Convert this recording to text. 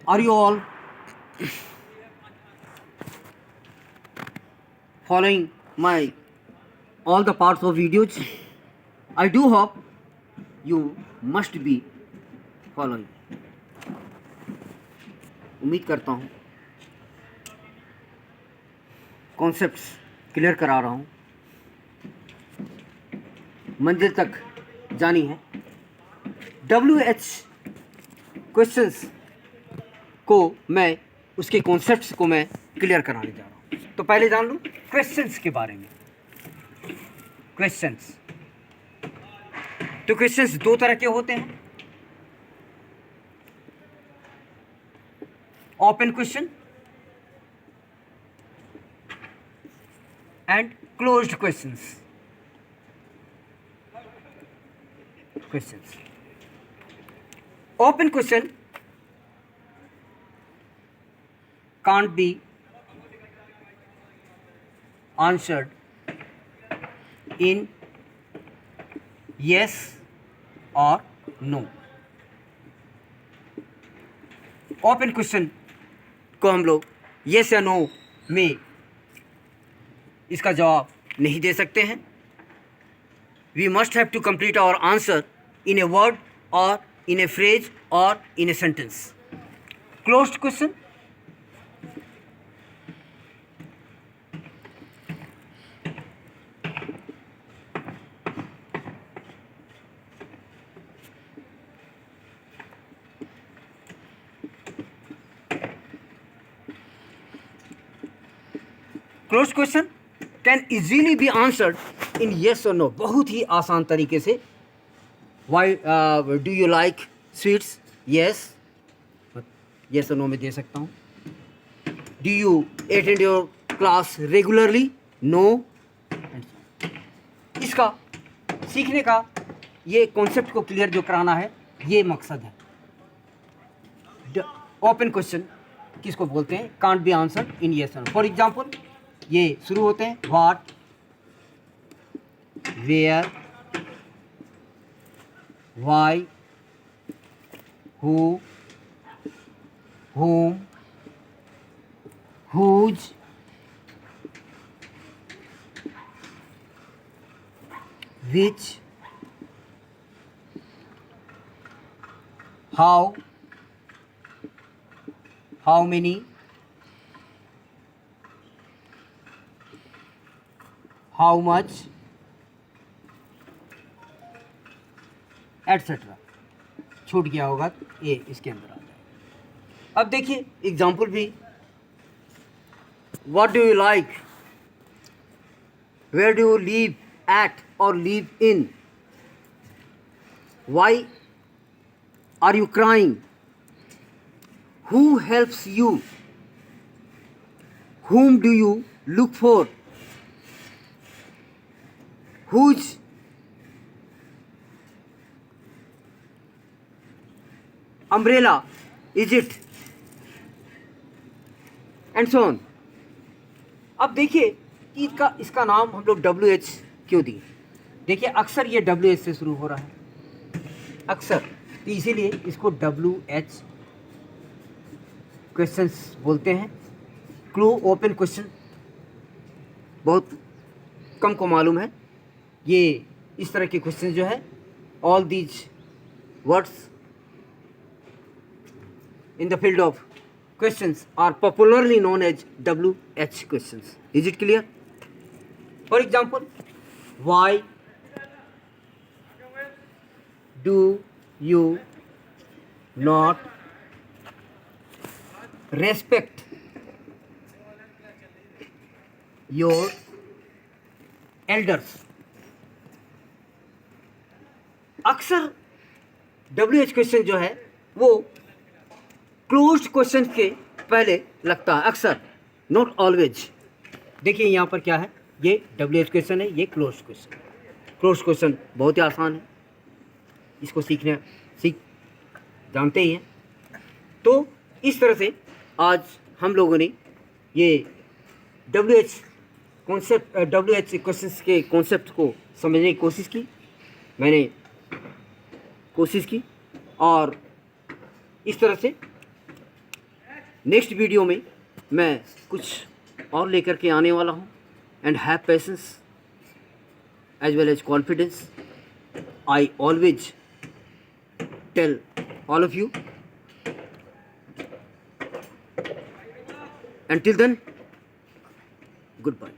Are you all following my all the parts of videos? I do hope you must be following. उम्मीद करता हूँ concepts clear करा रहा हूँ, मंजिल तक जानी है। WH क्वेश्चंस को मैं उसके कॉन्सेप्ट्स को मैं क्लियर कराने जा रहा हूँ। तो पहले जान लो क्वेश्चंस के बारे में। क्वेश्चंस तो क्वेश्चंस दो तरह के होते हैं, open question and closed questions. Open question can't be answered in yes or no. Open question को हम लोग yes या no में इसका जवाब नहीं दे सकते हैं। We must have to complete our answer in a word or in a phrase or in a sentence. Closed question can easily be answered in yes or no. बहुत ही आसान तरीके से। Why do you like sweets? Yes. Yes or no में दे सकता हूँ। Do you attend your class regularly? No. इसका सीखने का ये कॉन्सेप्ट को क्लियर जो कराना है, ये मकसद है। ओपन क्वेश्चन किसको बोलते हैं? Can't be answered in yes or no. For example ये शुरू होते हैं what, where, why, who, whom, whose, which, how many, how much, etcetera. छूट गया होगा तो ये इसके अंदर आ जाएगा। अब देखिए एग्जाम्पल भी। What do you like, where do you live at और live in, why are you crying, who helps you, whom do you look for, whose umbrella is it, and so on. अब देखिए कि इसका नाम हम लोग WH क्यों दिए। देखिए अक्सर ये WH से शुरू हो रहा है, अक्सर, तो इसीलिए इसको WH क्वेश्चंस बोलते हैं। क्लू ओपन क्वेश्चन बहुत कम को मालूम है। ये इस तरह के क्वेश्चन जो है, all these words in the field of questions are popularly known as WH questions. Is it clear? For example, why do you not respect your elders? अक्सर WH क्वेश्चन जो है वो क्लोज्ड क्वेश्चन के पहले लगता है अक्सर, नॉट ऑलवेज। देखिए यहाँ पर क्या है, ये WH क्वेश्चन है, ये क्लोज्ड क्वेश्चन। क्लोज्ड क्वेश्चन बहुत ही आसान है, इसको सीख जानते ही हैं। तो इस तरह से आज हम लोगों ने ये WH क्वेश्चंस के कॉन्सेप्ट को समझने की कोशिश की, मैंने कोशिश की, और इस तरह से नेक्स्ट वीडियो में मैं कुछ और लेकर के आने वाला हूँ। And have patience as well as confidence. I always tell all of you. Until then, goodbye.